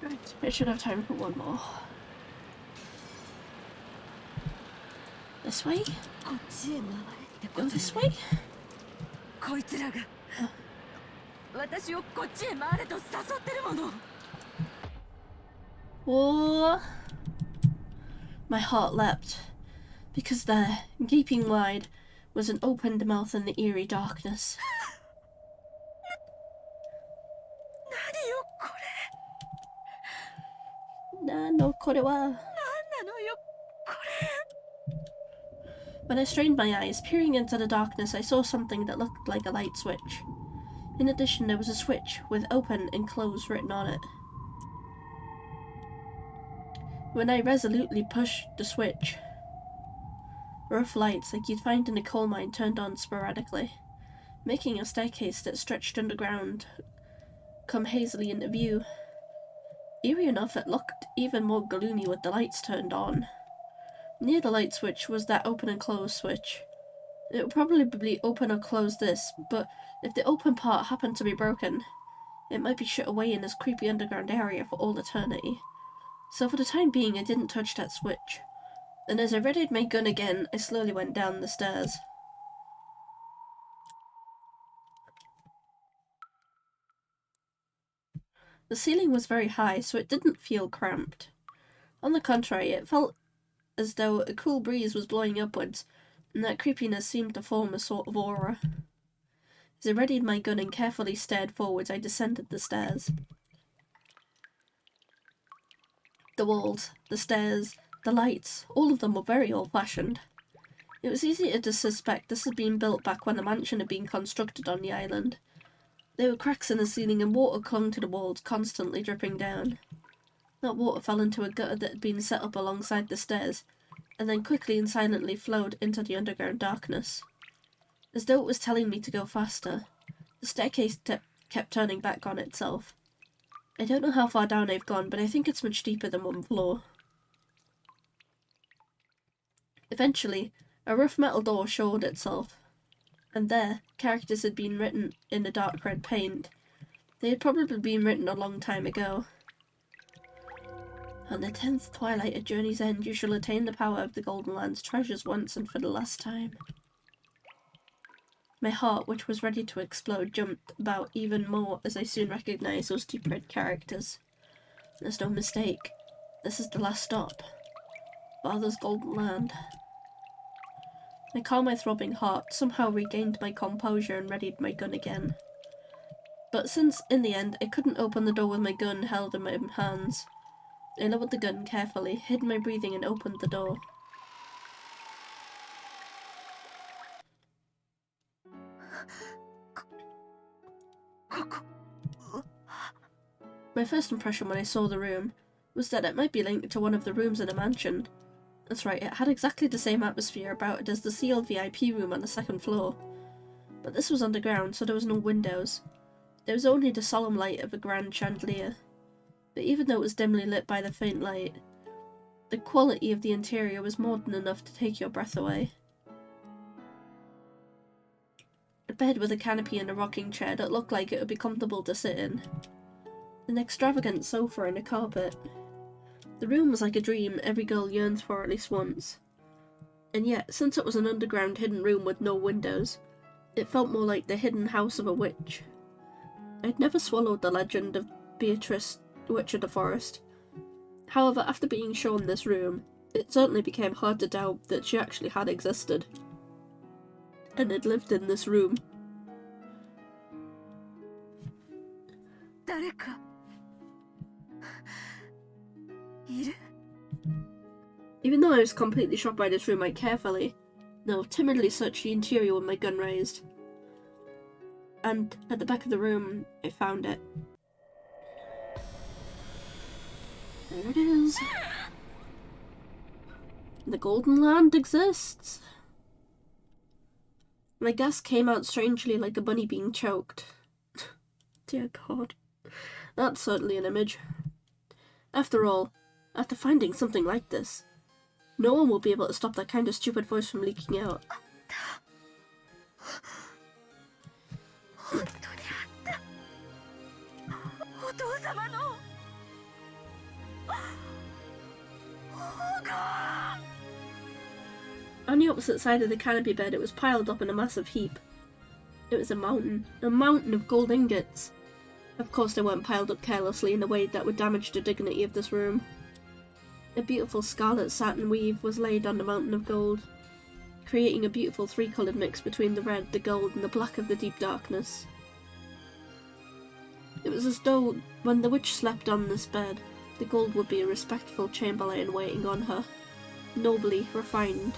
Right, I should have time for one more. This way? Go this way? こいつらが私をこっちへ回れと誘ってるもの。 Oh, my heart leapt, because there, gaping wide, was an opened mouth in the eerie darkness. 何よこれ。なのこれは。何なのよこれ。 When I strained my eyes, peering into the darkness, I saw something that looked like a light switch. In addition, there was a switch with open and close written on it. When I resolutely pushed the switch, rough lights like you'd find in a coal mine turned on sporadically, making a staircase that stretched underground come hazily into view. Eerie enough, it looked even more gloomy with the lights turned on. Near the light switch was that open and close switch. It would probably open or close this, but if the open part happened to be broken, it might be shut away in this creepy underground area for all eternity. So for the time being, I didn't touch that switch. And as I readied my gun again, I slowly went down the stairs. The ceiling was very high, so it didn't feel cramped. On the contrary, it felt as though a cool breeze was blowing upwards, and that creepiness seemed to form a sort of aura. As I readied my gun and carefully stared forwards, I descended the stairs. The walls, the stairs, the lights, all of them were very old-fashioned. It was easy to suspect this had been built back when the mansion had been constructed on the island. There were cracks in the ceiling and water clung to the walls, constantly dripping down. That water fell into a gutter that had been set up alongside the stairs, and then quickly and silently flowed into the underground darkness. As though it was telling me to go faster, the staircase kept turning back on itself. I don't know how far down I've gone, but I think it's much deeper than one floor. Eventually, a rough metal door showed itself, and there, characters had been written in the dark red paint. They had probably been written a long time ago. On the 10th twilight at Journey's End, you shall attain the power of the Golden Land's treasures once and for the last time. My heart, which was ready to explode, jumped about even more as I soon recognized those deep red characters. There's no mistake. This is the last stop. Father's Golden Land. I calmed my throbbing heart, somehow regained my composure and readied my gun again. But since, in the end, I couldn't open the door with my gun held in my hands, I lowered the gun carefully, hid my breathing and opened the door. My first impression when I saw the room was that it might be linked to one of the rooms in the mansion. That's right, it had exactly the same atmosphere about it as the sealed VIP room on the second floor. But this was underground, so there was no windows. There was only the solemn light of a grand chandelier. But even though it was dimly lit by the faint light, the quality of the interior was more than enough to take your breath away. A bed with a canopy and a rocking chair that looked like it would be comfortable to sit in. An extravagant sofa and a carpet. The room was like a dream every girl yearns for at least once. And yet, since it was an underground hidden room with no windows, it felt more like the hidden house of a witch. I'd never swallowed the legend of Beatrice, Witch of the Forest. However, after being shown this room, it certainly became hard to doubt that she actually had existed, and had lived in this room. Even though I was completely shocked by this room, I carefully, no, timidly searched the interior with my gun raised. And at the back of the room, I found it. There it is. The Golden Land exists. My gas came out strangely like a bunny being choked. Dear God. That's certainly an image. After all, after finding something like this, no one will be able to stop that kind of stupid voice from leaking out. On the opposite side of the canopy bed, it was piled up in a massive heap. It was a mountain of gold ingots. Of course, they weren't piled up carelessly in a way that would damage the dignity of this room. A beautiful scarlet satin weave was laid on the mountain of gold, creating a beautiful three-coloured mix between the red, the gold, and the black of the deep darkness. It was as though, when the witch slept on this bed, the gold would be a respectful chamberlain waiting on her, nobly, refinedly,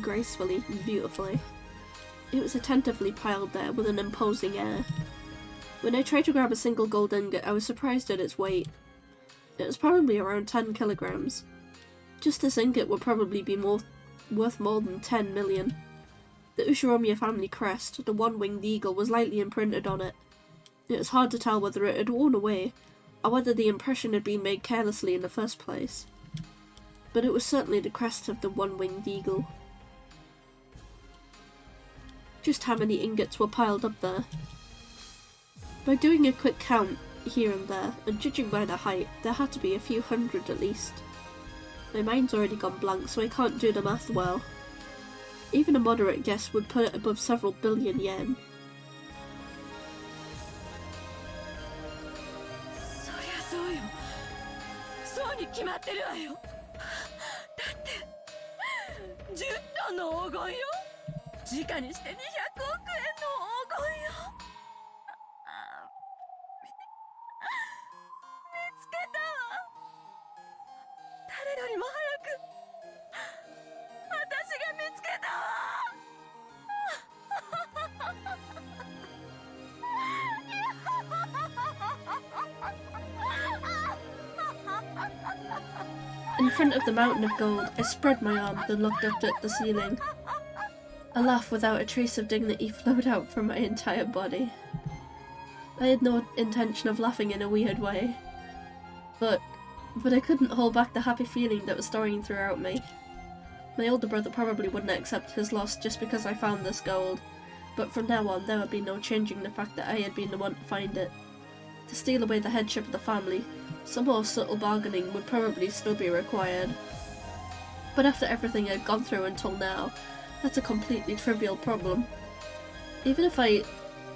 gracefully, and beautifully. It was attentively piled there with an imposing air. When I tried to grab a single gold ingot, I was surprised at its weight. It was probably around 10 kilograms. Just this ingot would probably be worth more than 10 million. The Ushiromiya family crest, the one-winged eagle, was lightly imprinted on it. It was hard to tell whether it had worn away, or whether the impression had been made carelessly in the first place. But it was certainly the crest of the one-winged eagle. Just how many ingots were piled up there? By doing a quick count here and there, and judging by the height, there had to be a few hundred at least. My mind's already gone blank, so I can't do the math well. Even a moderate guess would put it above several billion yen. In front of the mountain of gold, I spread my arms and looked up at the ceiling. A laugh without a trace of dignity flowed out from my entire body. I had no intention of laughing in a weird way, but I couldn't hold back the happy feeling that was stirring throughout me. My older brother probably wouldn't accept his loss just because I found this gold, but from now on there would be no changing the fact that I had been the one to find it. To steal away the headship of the family, some more subtle bargaining would probably still be required. But after everything I'd gone through until now, that's a completely trivial problem. Even if I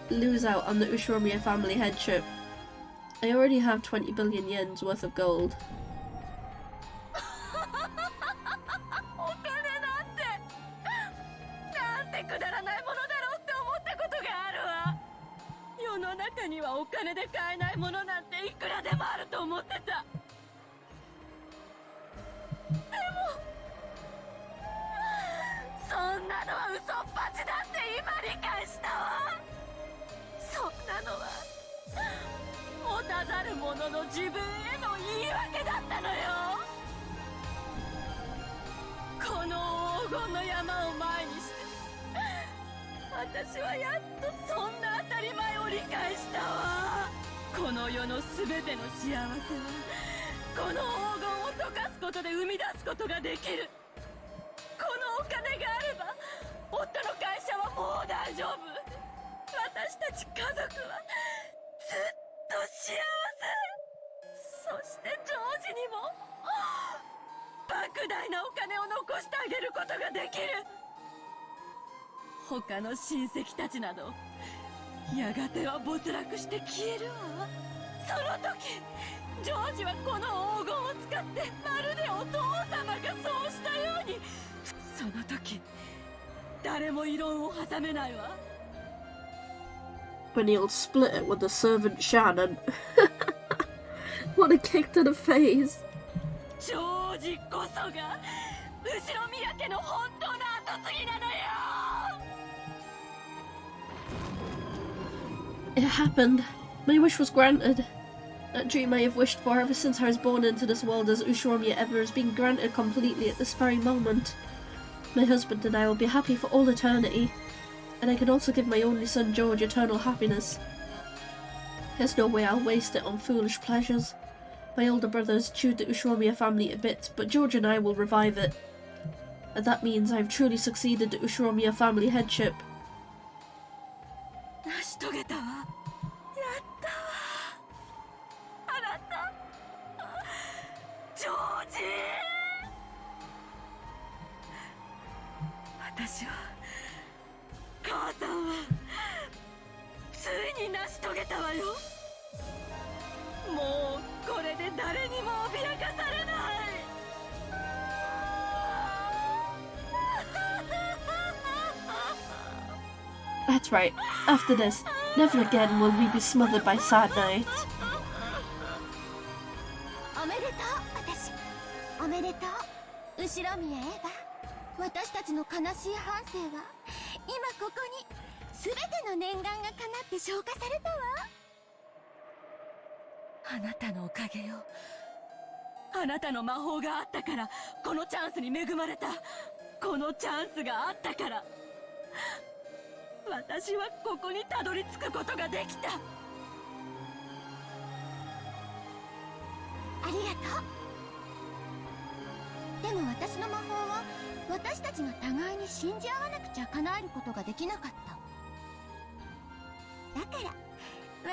lose out on the Ushiromiya family headship, I already have 20 billion yens worth of gold. When he'll split it with the servant Shannon. What a kick to the face! It happened. My wish was granted. That dream I have wished for ever since I was born into this world as Ushiromiya ever has been granted completely at this very moment. My husband and I will be happy for all eternity, and I can also give my only son George eternal happiness. There's no way I'll waste it on foolish pleasures. My older brothers chewed the Ushiromiya family to bits, but George and I will revive it. And that means I've truly succeeded the Ushiromiya family headship. 成し遂げたわよ。もうこれで誰にも脅かされない。That's right. After this, never again will we be smothered by sad nights. おめでとう、私。おめでとう、後ろ宮エヴァ。私たちの悲しい半生は今ここに全ての念願が叶って消化されたわ。あなたのおかげよ。あなたの魔法があったからこのチャンスに恵まれた。このチャンスがあったから私はここにたどり着くことができた。ありがとう。でも私の魔法は私たちが互いに信じ合わなくちゃ叶えることができなかった。だから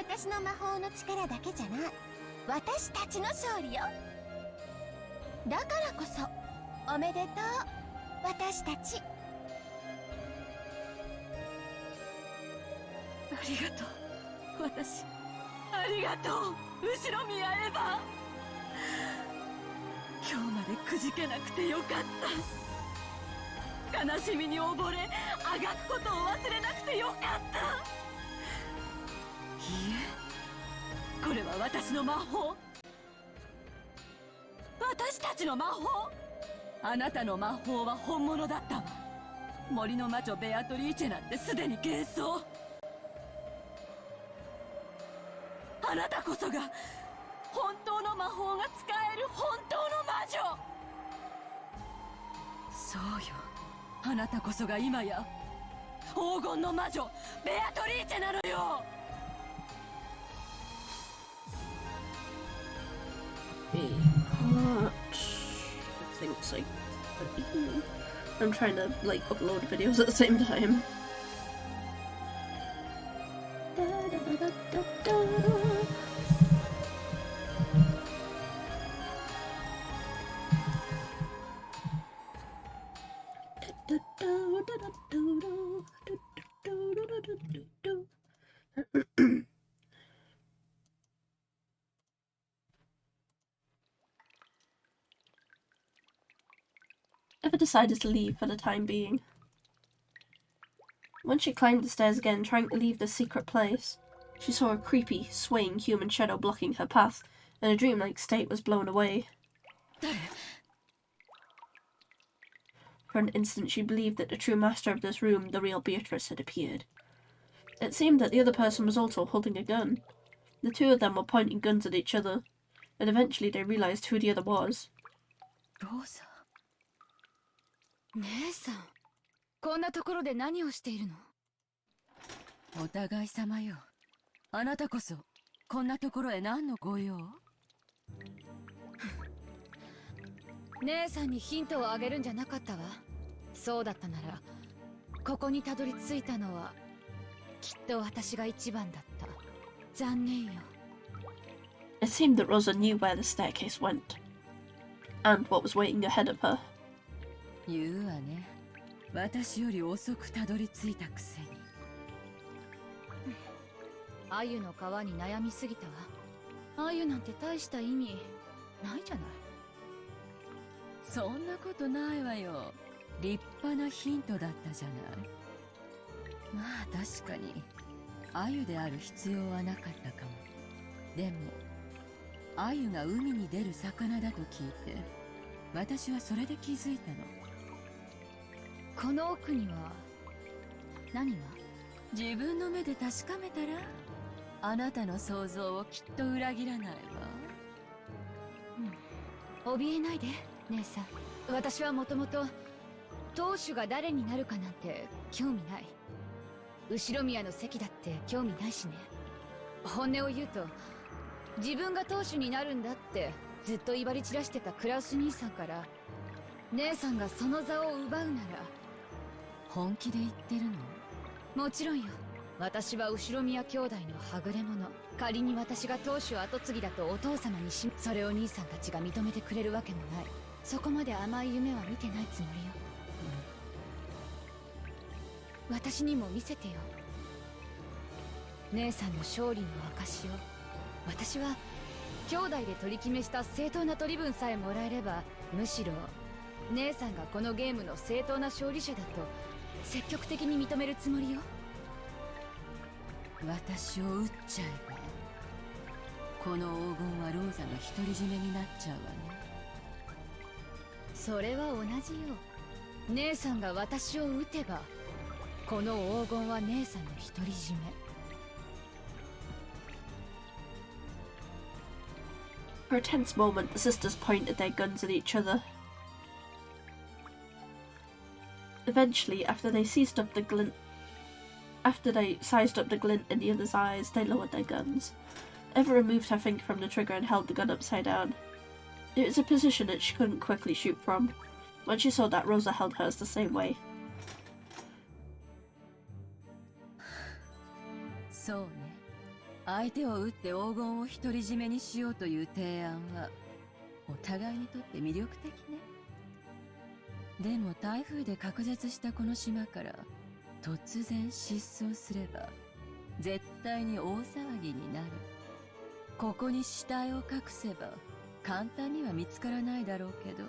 私の魔法の力だけじゃない、私たちの勝利よ。だからこそおめでとう、私たち。ありがとう。私ありがとう、後ろ宮エヴァ。今日までくじけなくてよかった。悲しみに溺れあがくことを忘れなくてよかった。いいえ、これは私の魔法。私たちの魔法。あなたの魔法は本物だったわ。森の魔女ベアトリーチェなんてすでに幻想。あなたこそが本当の魔法が使える本当の魔女。そうよ、あなたこそが今や黄金の魔女ベアトリーチェなのよ。Things like I'm trying to like upload videos at the same time. Eva decided to leave for the time being. When she climbed the stairs again, trying to leave the secret place, she saw a creepy, swaying human shadow blocking her path, and a dreamlike state was blown away. For an instant she believed that the true master of this room, the real Beatrice, had appeared. It seemed that the other person was also holding a gun. The two of them were pointing guns at each other, and eventually they realized who the other was. Rosa. 姉さん、こんなところで何をしているの？お互い様よ。あなたこそこんなところへ何のご用？姉さんにヒントをあげるんじゃなかったわ。そうだったなら、ここにたどり着いたのはきっと私が一番だった。残念よ。It seemed that Rosa knew where the staircase went, and what was waiting ahead of her. 言うわね。私より遅くたどり着いたくせに。鮎の皮に悩みすぎたわ。鮎なんて大した意味ないじゃない。そんなことないわよ。立派なヒントだったじゃない。まあ確かに鮎である必要はなかったかも。でも鮎が海に出る魚だと聞いて、私はそれで気づいたの。この奥には何が？自分の目で確かめたら、あなたの想像をきっと裏切らないわ。怯えないで、姉さん。私はもともと当主が誰になるかなんて興味ない。後ろ宮の席だって興味ないしね。本音を言うと、自分が当主になるんだってずっと威張り散らしてたクラウス兄さんから姉さんがその座を奪うなら。本気で言ってるの？もちろんよ。私は後ろ宮兄弟のはぐれ者。仮に私が当主跡継ぎだとお父様にそれを兄さんたちが認めてくれるわけもない。そこまで甘い夢は見てないつもりよ。私にも見せてよ。姉さんの勝利の証を。私は兄弟で取り決めした正当な取り分さえもらえれば、むしろ姉さんがこのゲームの正当な勝利者だと積極的に認めるつもりよ。私を撃っちゃえばこの黄金はローザの独り占めになっちゃうわね。それは同じよ。姉さんが私を撃てばこの黄金は姉さんの独り占め。For a tense moment, the sisters pointed their guns at each other. Eventually, after they sized up the glint in the other's eyes, they lowered their guns. Eva removed her finger from the trigger and held the gun upside down. It was a position that she couldn't quickly shoot from. When she saw that, Rosa held hers the same way. そうね。相手を撃って黄金を独り占めにしようという提案はお互いにとって魅力的ね。でも台風で隔絶したこの島から突然失踪すれば絶対に大騒ぎになる。ここに死体を隠せば簡単には見つからないだろうけど、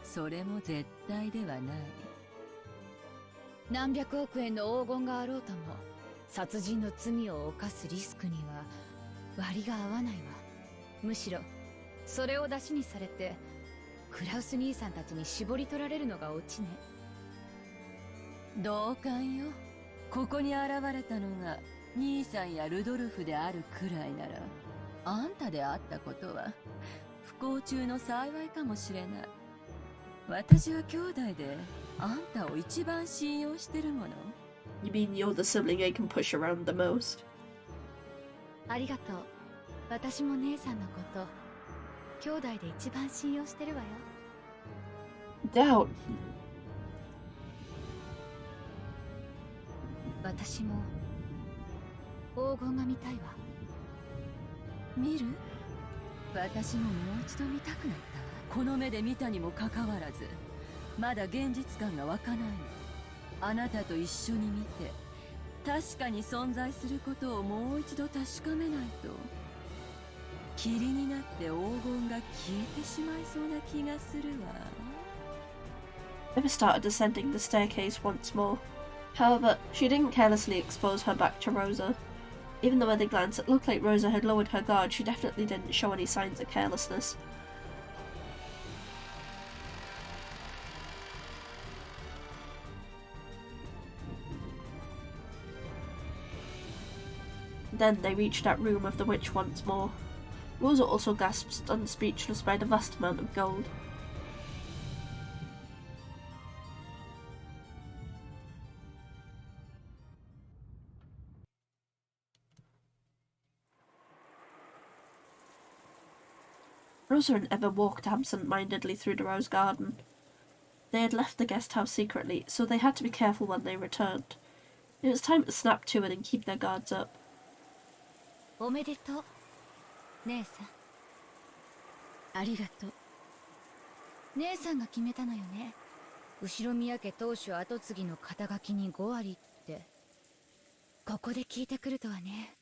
それも絶対ではない。何百億円の黄金があろうとも殺人の罪を犯すリスクには割が合わないわ。むしろそれを出しにされてクラウス兄さんたちに絞り取られるのがオチね。同感よ。ここに現れたのが兄さんやルドルフであるくらいなら、あんたであったことは不幸中の幸いかもしれない。私は兄弟であんたを一番信用してるもの。You mean you're the sibling I can push around the most? ありがとう。私も姉さんのこと兄弟で一番信用してるわよ。Doubt. 私も黄金が見たいわ。見る？私ももう一度見たくなったわ。この目で見たにもかかわらずまだ現実感が湧かないの。あなたと一緒に見て確かに存在することをもう一度確かめないと霧になって黄金が消えてしまいそうな気がするわ。Eva started descending the staircase once more. However, she didn't carelessly expose her back to Rosa. Even though at a glance it looked like Rosa had lowered her guard, she definitely didn't show any signs of carelessness. Then they reached that room of the witch once more. Rosa also gasped, stunned speechless by the vast amount of gold. Rosa and Eva walked absent-mindedly through the rose garden. They had left the guest house secretly, so they had to be careful when they returned. It was time to snap to it and keep their guards up. おめでとう姉さん。ありがとう。姉さんが決めたのよね。後宮家当主跡継ぎの肩書きに5割って。ここで聞いてくるとはね。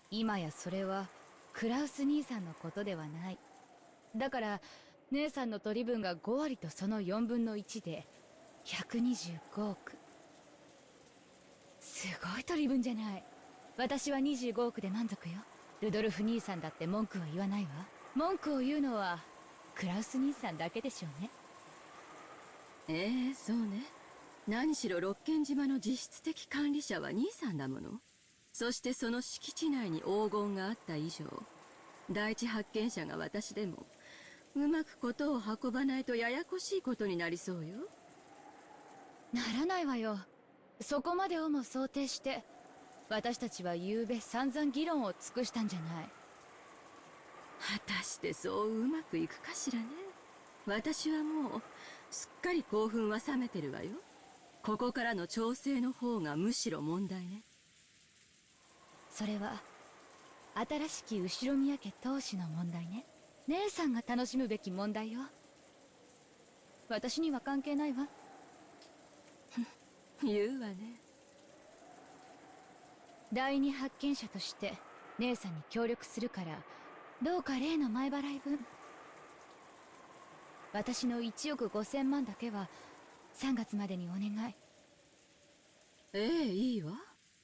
今やそれはクラウス兄さんのことではない。だから姉さんの取り分が5割とその4分の1で125億。すごい取り分じゃない。私は25億で満足よ。ルドルフ兄さんだって文句は言わないわ。文句を言うのはクラウス兄さんだけでしょうね。そうね。何しろ六軒島の実質的管理者は兄さんだもの。そしてその敷地内に黄金があった以上、第一発見者が私でもうまくことを運ばないとややこしいことになりそうよ。ならないわよ。そこまでをも想定して私たちは昨べ散々議論を尽くしたんじゃない。果たしてそううまくいくかしらね。私はもうすっかり興奮は冷めてるわよ。ここからの調整の方がむしろ問題ね。それは新しき後宮家当主の問題ね。姉さんが楽しむべき問題よ。私には関係ないわ。言うわね。第二発見者として姉さんに協力するから、どうか例の前払い分、私の1億5000万だけは3月までにお願い。ええ、いいわ。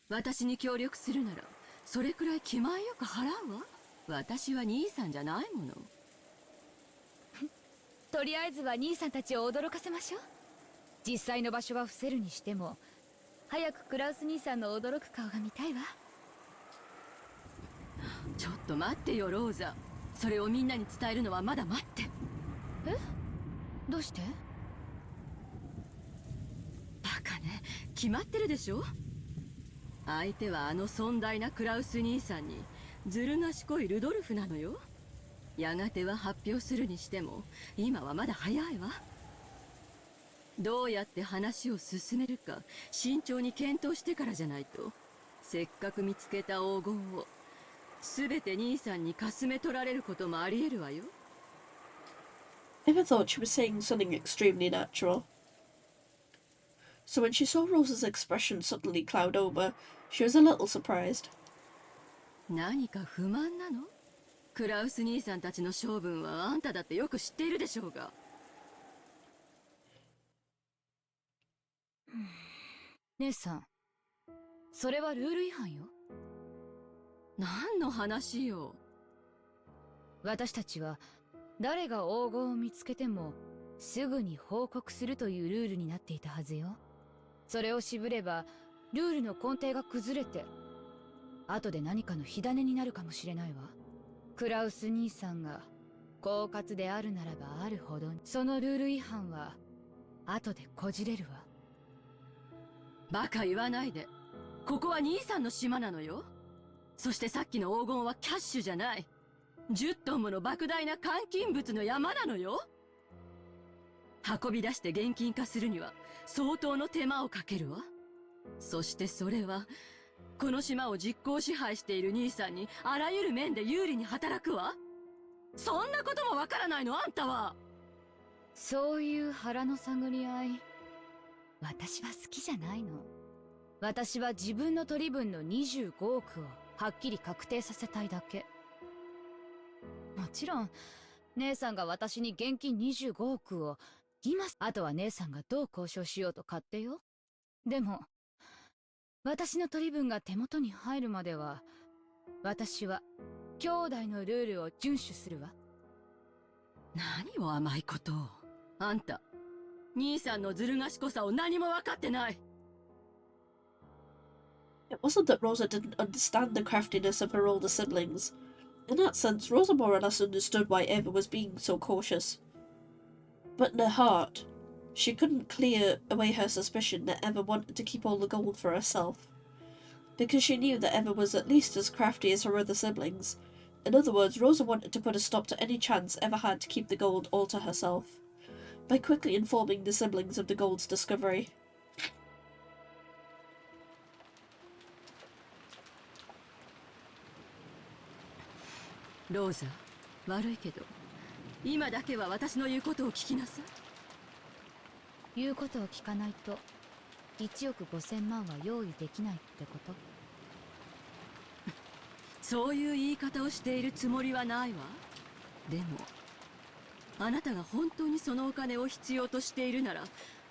私に協力するならそれくらい気前よく払うわ。私は兄さんじゃないもの。とりあえずは兄さんたちを驚かせましょう。実際の場所は伏せるにしても、早くクラウス兄さんの驚く顔が見たいわ。ちょっと待ってよローザ。それをみんなに伝えるのはまだ待って。え？どうして？バカね、決まってるでしょ。相手はあの尊大なクラウス兄さんにずる賢いルドルフなのよ。やがては発表するにしても今はまだ早いわ。どうやって話を進めるか慎重に検討してからじゃないと、せっかく見つけた黄金を全て兄さんにかすめ取られることもあり得るわよ。Eva thought she was saying something extremely natural. So when she saw Rosa's expression suddenly cloud over, she was a little surprised. 何か不満なの？クラウス兄さんたちの性分はあんただってよく知っているでしょうが。姉さん、それはルール違反よ。何の話よ。私たちは誰が黄金を見つけてもすぐに報告するというルールになっていたはずよ。それを渋ればルールの根底が崩れて、後で何かの火種になるかもしれないわ。クラウス兄さんが狡猾であるならばあるほどに、そのルール違反は後でこじれるわ。バカ言わないで。ここは兄さんの島なのよ。そしてさっきの黄金はキャッシュじゃない。10トンもの莫大な換金物の山なのよ。運び出して現金化するには相当の手間をかけるわ。そしてそれはこの島を実効支配している兄さんにあらゆる面で有利に働くわ。そんなこともわからないのあんたは。そういう腹の探り合い、私は好きじゃないの。私は自分の取り分の25億をはっきり確定させたいだけ。もちろん姉さんが私に現金25億を今、あとは姉さんがどう交渉しようと勝手よ。でも私の取り分が手元に入るまでは、私は兄弟のルールを遵守するわ。何を甘いことを。あんた兄さんのずる賢さを何も分かってない。 It wasn't that Rosa didn't understand the craftiness of her older siblings. In that sense, Rosa more or less understood why Eva was being so cautious. But in her heart, she couldn't clear away her suspicion that Eva wanted to keep all the gold for herself. Because she knew that Eva was at least as crafty as her other siblings. In other words, Rosa wanted to put a stop to any chance Eva had to keep the gold all to herself, by quickly informing the siblings of the gold's discovery. ローザ、悪いけど今だけは私の言うことを聞きなさい。言うことを聞かないと1億5000万は用意できないってこと？そういう言い方をしているつもりはないわ。でもあなたが本当にそのお金を必要としているなら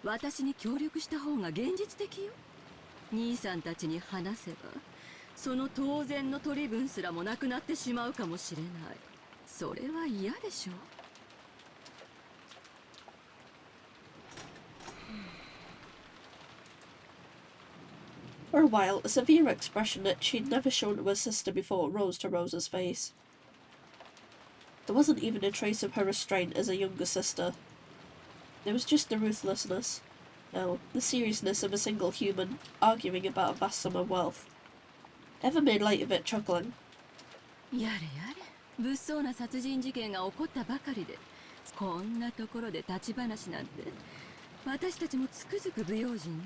私に協力した方が現実的よ。兄さんたちに話せばその当然の取り分すらもなくなってしまうかもしれない。それは嫌でしょ。For a while, a severe expression that she'd never shown to her sister before rose to Rosa's face. There wasn't even a trace of her restraint as a younger sister. There was just the ruthlessness. No, the seriousness of a single human, arguing about a vast sum of wealth. Eva made light of it, chuckling. やれやれ、物騒な殺人事件が起こったばかりでこんなところで立ち話なんて、私たちもつくづく不用心ね。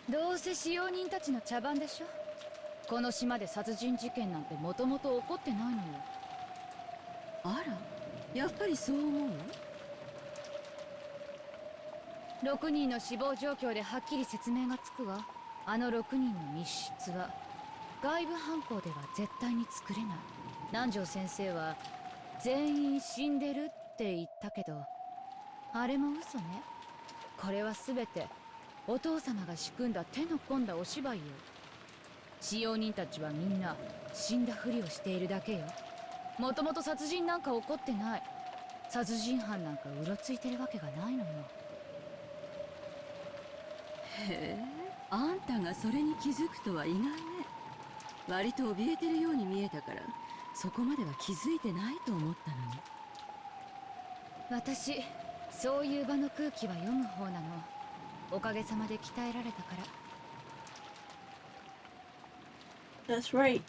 どうせ使用人たちの茶番でしょ。この島で殺人事件なんてもともと起こってないのよ。あら、やっぱりそう思う？6人の死亡状況ではっきり説明がつくわ。あの6人の密室は外部犯行では絶対に作れない。南條先生は全員死んでるって言ったけど、あれも嘘ね。これは全てお父様が仕組んだ手の込んだお芝居よ。使用人たちはみんな死んだふりをしているだけよ。もともと殺人なんか起こってない。殺人犯なんかうろついてるわけがないのよ。へえ、あんたがそれに気づくとは意外ね。割と怯えてるように見えたから、そこまでは気づいてないと思ったのに。私、そういう場の空気は読む方なの。おかげさまで鍛えられたから。 That's right.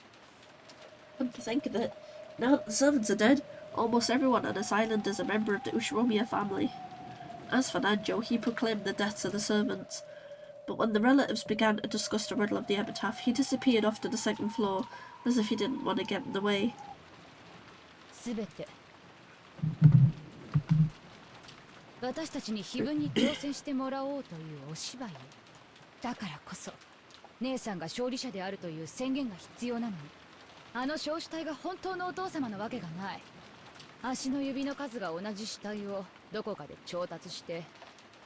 Come to think of it, now that the servants are dead, almost everyone on this island is a member of the Ushiromiya family. As for Nanjo, he proclaimed the deaths of the servants. But when the relatives began to discuss the riddle of the epitaph, he disappeared off to the second floor, as if he didn't want to get in the way. すべて私たちに碑文に挑戦してもらおうというお芝居よ。だからこそ姉さんが勝利者であるという宣言が必要なのに、あの焼死体が本当のお父様なわけがない。足の指の数が同じ死体をどこかで調達して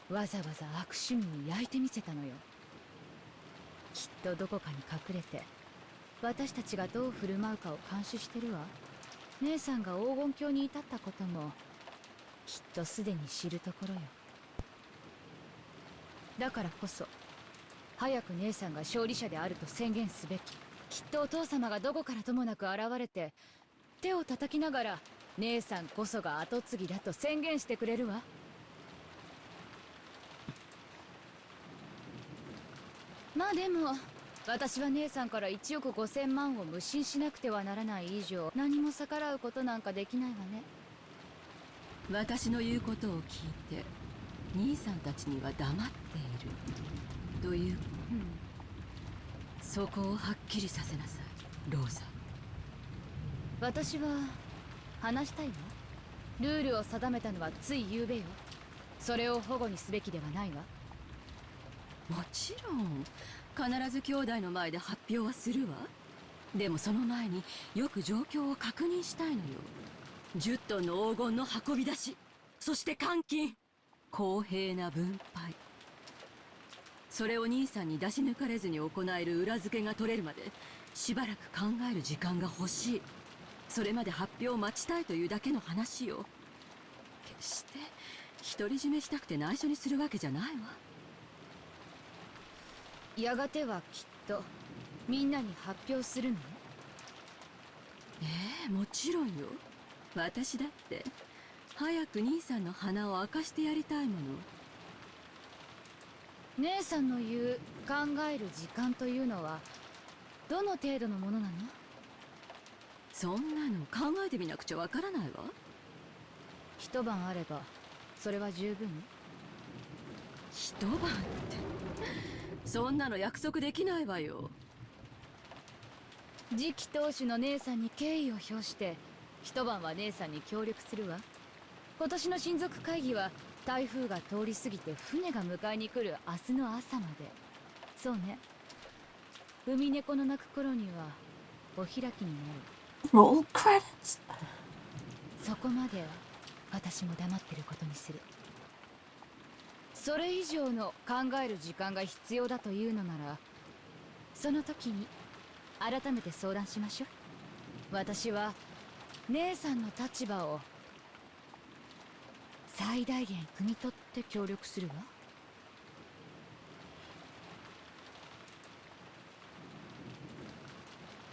わざわざ悪趣味に焼いてみせたのよ。きっとどこかに隠れて私たちがどう振る舞うかを監視してるわ。姉さんが黄金鏡に至ったこともきっとすでに知るところよ。だからこそ早く姉さんが勝利者であると宣言すべき。きっとお父様がどこからともなく現れて手を叩きながら姉さんこそが跡継ぎだと宣言してくれるわ。まあでも私は姉さんから1億5000万を無心しなくてはならない以上何も逆らうことなんかできないわね。私の言うことを聞いて兄さんたちには黙っているという、そこをはっきりさせなさい、ローザ。私は話したいわ。ルールを定めたのはつい昨べよ。それを保護にすべきではないわ。もちろん必ず兄弟の前で発表はするわ。でもその前によく状況を確認したいのよ。10トンの黄金の運び出し、そして換金、公平な分配、それを兄さんに出し抜かれずに行える裏付けが取れるまでしばらく考える時間が欲しい。それまで発表を待ちたいというだけの話よ。決して独り占めしたくて内緒にするわけじゃないわ。やがてはきっとみんなに発表するのね。もちろんよ。私だって早く兄さんの鼻を明かしてやりたいもの。姉さんの言う考える時間というのはどの程度のものなの？そんなの考えてみなくちゃわからないわ。一晩あればそれは十分？一晩ってそんなの約束できないわよ。次期当主の姉さんに敬意を表して一晩は姉さんに協力するわ。今年の親族会議は台風が通り過ぎて船が迎えに来る明日の朝まで。そうね。海猫の鳴く頃にはお開きになる。Roll credits. そこまでは私も黙ってることにする。それ以上の考える時間が必要だというのならその時に改めて相談しましょう。私は姉さんの立場を最大限汲み取って協力するわ。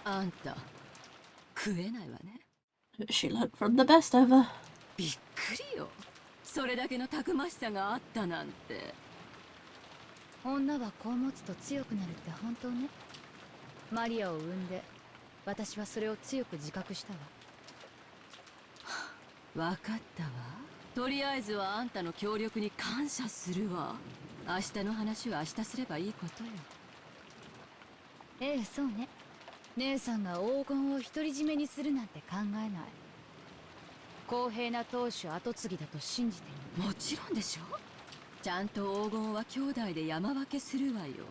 あんた食えないわね。She learnt from the best ever. びっくりよ。それだけのたくましさがあったなんて。女は子を持つと強くなるって本当ね。マリアを産んで私はそれを強く自覚したわ。わかったわ。とりあえずはあんたの協力に感謝するわ。明日の話は明日すればいいことよ。ええ、そうね。姉さんが黄金を独り占めにするなんて考えない。公平な当主跡継ぎだと信じてる。もちろんでしょ。ちゃんと黄金は兄弟で山分けするわよ。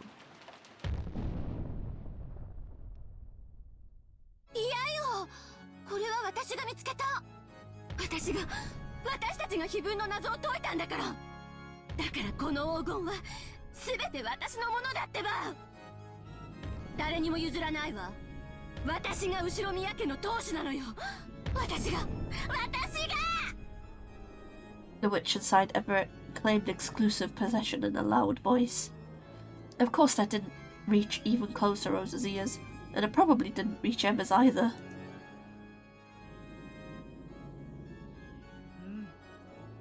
私が見つけた。私たちが碑文の謎を解いたんだから。だからこの黄金は全て私のものだってば。誰にも譲らないわ。私が後ろ宮家の当主なのよ。私が The witch inside Everett claimed exclusive possession in a loud voice. Of course that didn't reach even close to Rose's ears, and it probably didn't reach Emma's either.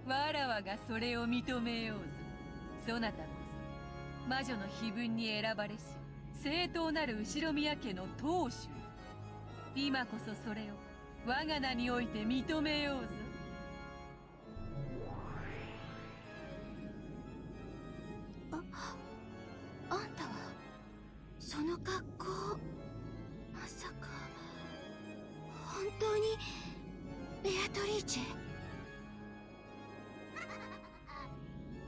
わらわがそれを認めようぞ。そなたこそ魔女の碑文に選ばれし正当なる後ろ宮家の当主。今こそそれを我が名において認めようぞ。あんたはその格好、まさか本当にベアトリーチェ？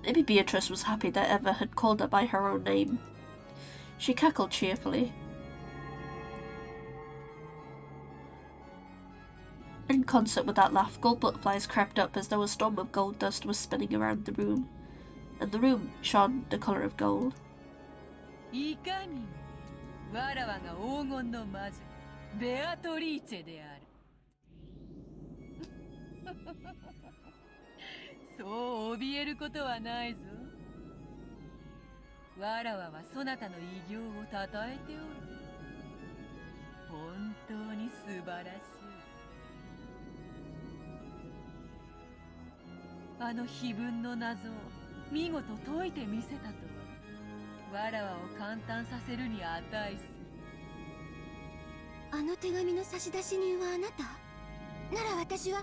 Maybe Beatrice was happy that Eva had called her by her own name. She cackled cheerfully. In concert with that laugh, gold butterflies crept up as though a storm of gold dust was spinning around the room, and the room shone the colour of gold. いかにもわらわが黄金の魔女ベアトリーチェである。そう怯えることはないぞ。わらわはそなたの偉業をたたえておる。本当に素晴らしい。あの碑文の謎を見事解いてみせたとは、わらわを感嘆させるに値する。あの手紙の差出人はあなたなら、私は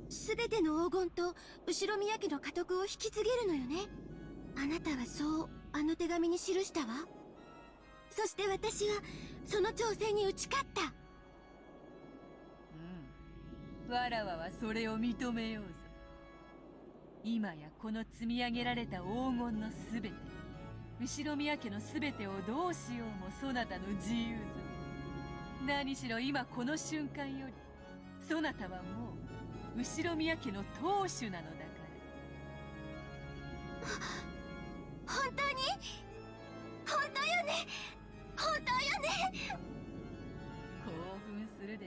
全ての黄金と後ろ宮家の家督を引き継げるのよね。あなたはそうあの手紙に記したわ。そして私はその挑戦に打ち勝った。わらわはそれを認めようぞ。今やこの積み上げられた黄金のすべて、後ろ宮家のすべてをどうしようもそなたの自由ぞ。何しろ今この瞬間よりそなたはもう後ろ宮家の当主なのだから。本当に？本当よね？本当よね？興奮するで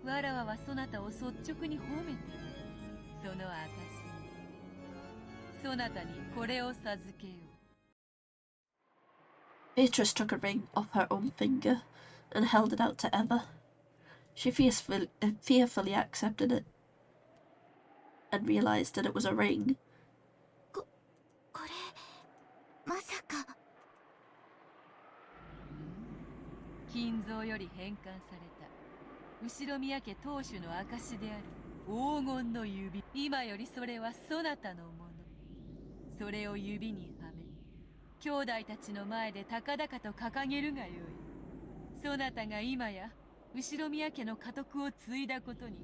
ない。わらわはそなたを率直に褒めている。その証にそなたにこれを授けよう。 Beatrice took a ring off her own finger and held it out to Eva. She fearfully accepted it and realized that it was a ring. これまさか。金蔵より返還された後ろ宮家当主の証である黄金の指。今よりそれはそなたのもの。それを指にはめ兄弟たちの前で高々と掲げるがよい。そなたが今や後ろ宮家の家督を継いだことに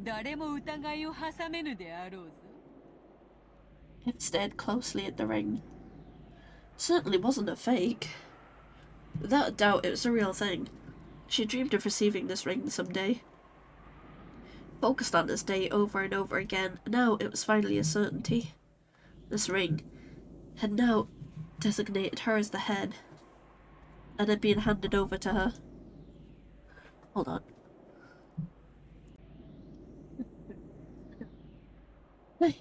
誰も疑いを挟めぬであろうぞ。 It stared closely at the ring. It certainly wasn't a fake. Without a doubt, it was a real thing. She dreamed of receiving this ring someday. Focused on this day over and over again, now it was finally a certainty. This ring had now designated her as the head, and had been handed over to her. Hold on. Hey.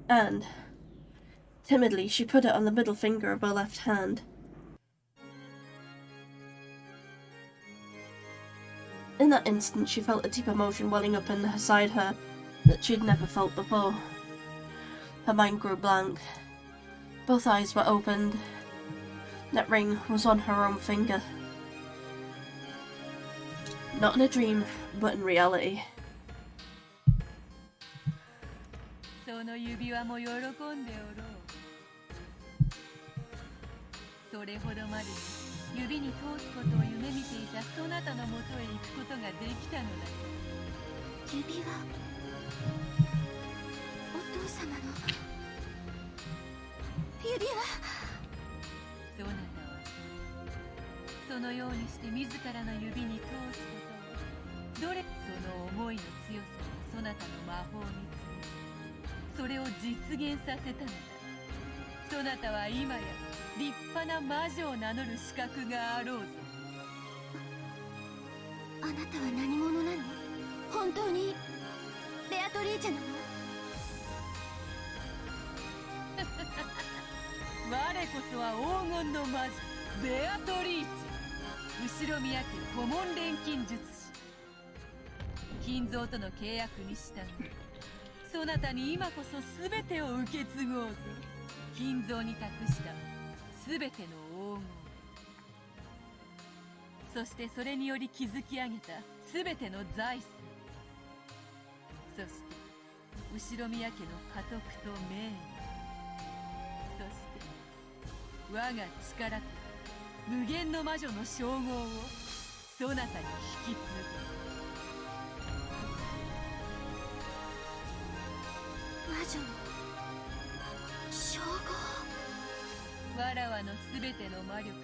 And timidly she put it on the middle finger of her left hand. In that instant she felt a deep emotion welling up inside her that she'd never felt before. Her mind grew blank. Both eyes were opened. That ring was on her own finger. Not in a dream, but in reality. その指輪も喜んでおろう。それほどまでに指に通すことを夢見ていたそなたのもとへ行くことができたのだ。指輪、お父様の指輪。そなたはそのようにして自らの指に通すこどれその思いの強さをそなたの魔法につめ、それを実現させたのだ。そなたは今や立派な魔女を名乗る資格があろうぞ。あなたは何者なの？本当にベアトリーチェなの？我こそは黄金の魔女ベアトリーチェ、後宮家顧問錬金術師。金蔵との契約に従い、そなたに今こそ全てを受け継ごうぞ。金蔵に託した全ての黄金、そしてそれにより築き上げた全ての財産、そして後宮家の家督と名誉、そして我が力と無限の魔女の称号をそなたに引き継魔女の称号。わらわの全ての魔力と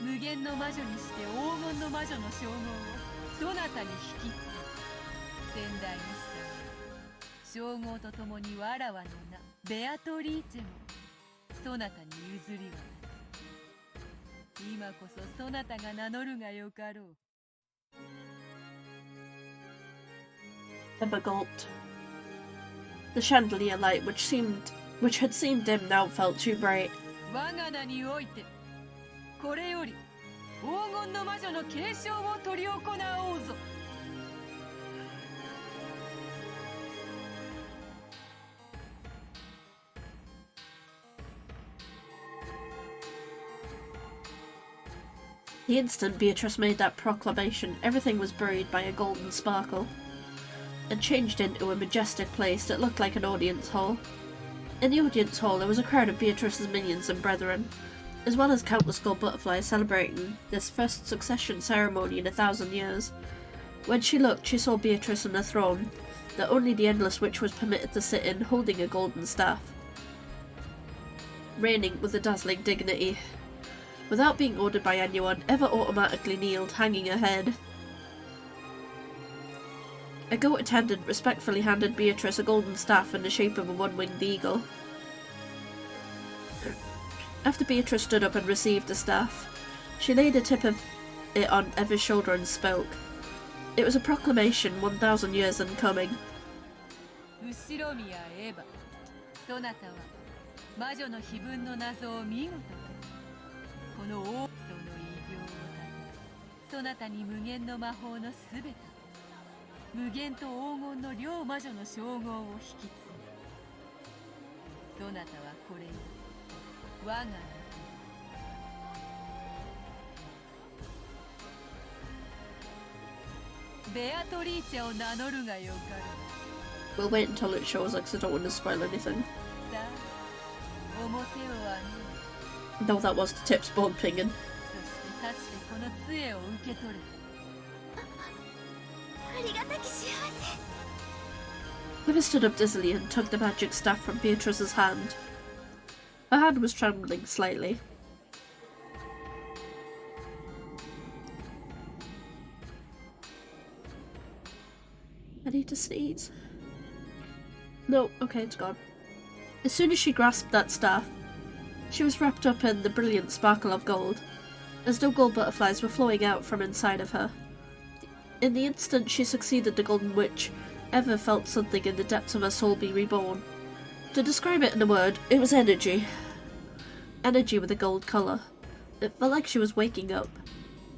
無限の魔女にして黄金の魔女の称号をそなたに引き継ぐ。先代に従い、称号とともにわらわの名ベアトリーチェもそなたに譲り渡す。今こそそなたが名乗るがよかろう。Emma gulped. The chandelier light, which had seemed dim, now felt too bright. 我が名においてこれより黄金の魔女の継承を執り行おうぞ。The instant Beatrice made that proclamation, everything was buried by a golden sparkle, and changed into a majestic place that looked like an audience hall. In the audience hall there was a crowd of Beatrice's minions and brethren, as well as countless gold butterflies celebrating this first succession ceremony in 1,000 years. When she looked, she saw Beatrice on a throne that only the Endless Witch was permitted to sit in, holding a golden staff, reigning with a dazzling dignity, without being ordered by anyone, ever automatically kneeled, hanging her head. A goat attendant respectfully handed Beatrice a golden staff in the shape of a one-winged eagle. After Beatrice stood up and received the staff, she laid a tip of it on Eva's shoulder and spoke. It was a proclamation 1,000 years in coming. 後宮エヴァ、そなたは魔女の碑文の謎を見事とこの王その偉業を立て、そなたに無限の魔法のすべて、無限と黄金の両魔女の称号を引き継ぐ。そなたはこれに我がベアトリーチェを名乗るがよかろう。 We'll wait until it shows, because I don't want to spoil anything. さあ、表を上げよ。 Though that was the tips bone pinging. そして立ってこの杖を受け取れ。ありがたき幸せ。 Eva stood up dizzily and took the magic staff from Beatrice's hand. Her hand was trembling slightly. I need to sneeze. No, okay, it's gone. As soon as she grasped that staff, she was wrapped up in the brilliant sparkle of gold, as though gold butterflies were flowing out from inside of her. In the instant she succeeded the Golden Witch, Eva felt something in the depths of her soul be reborn. To describe it in a word, it was energy. Energy with a gold colour. It felt like she was waking up,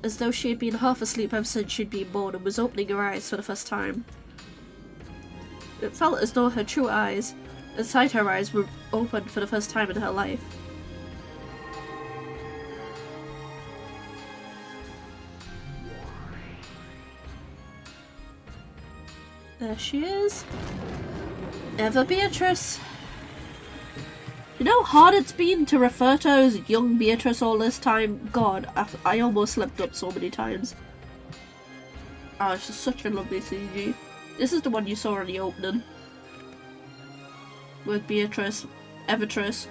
as though she had been half asleep ever since she'd been born and was opening her eyes for the first time. It felt as though her true eyes, inside her eyes, were opened for the first time in her life. There she is. Eva Beatrice. You know how hard it's been to refer to her as young Beatrice all this time? God, I almost slipped up so many times. Oh, it's just such a lovely CG. This is the one you saw in the opening. With Beatrice, Evatrice,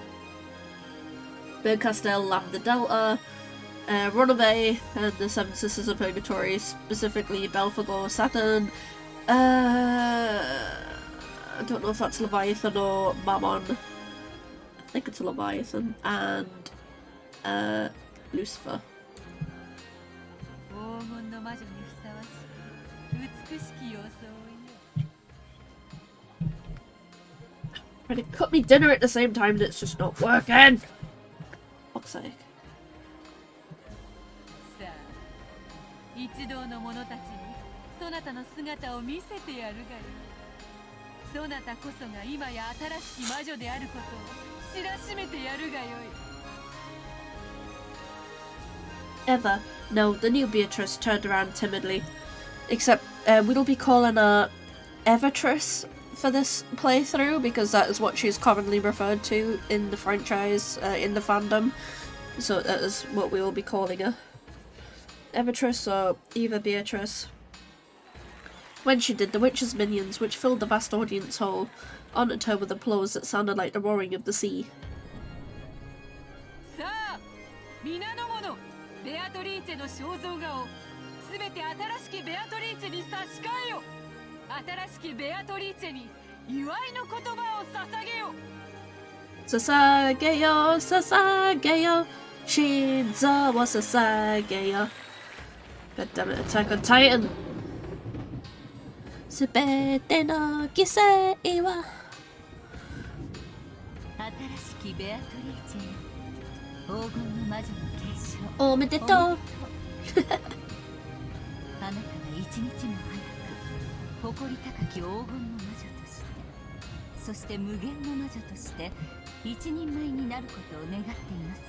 Bird Castell, Lambda Delta, Runaway and the Seven Sisters of Purgatory, specifically Belphegor, Saturn, I don't know if that's Leviathan or Mammon. I think it's a Leviathan, and Lucifer. Trying to cut me dinner at the same time and it's just not working! Fuck's sake. 一同の者たちにそなたの姿を見せてやるがよ。そなたこそが今や新しき魔女であることを知らしめてやるがよい。Ever. No, the new Beatrice turned around timidly. Except, we'll be calling her Evertress for this playthrough, because that is what she's commonly referred to in the franchise, in the fandom. So that is what we will be calling her. Evertress or Eva Beatrice. When she did, the witch's minions, which filled the vast audience hall, honoured her with applause that sounded like the roaring of the sea. さあ、皆の者、ベアトリーチェの肖像画をすべて新しきベアトリーチェに差し替えよ。新しきベアトリーチェに祝いの言葉を捧げよ。捧げよ、捧げよ、心臓を捧げよ。God damn it, Attack on Titan! すべての犠牲は新しきベアトリーチェ黄金の魔女の継承おめでとうあなたが一日も早く誇り高き黄金の魔女としてそして無限の魔女として一人前になることを願っていますね。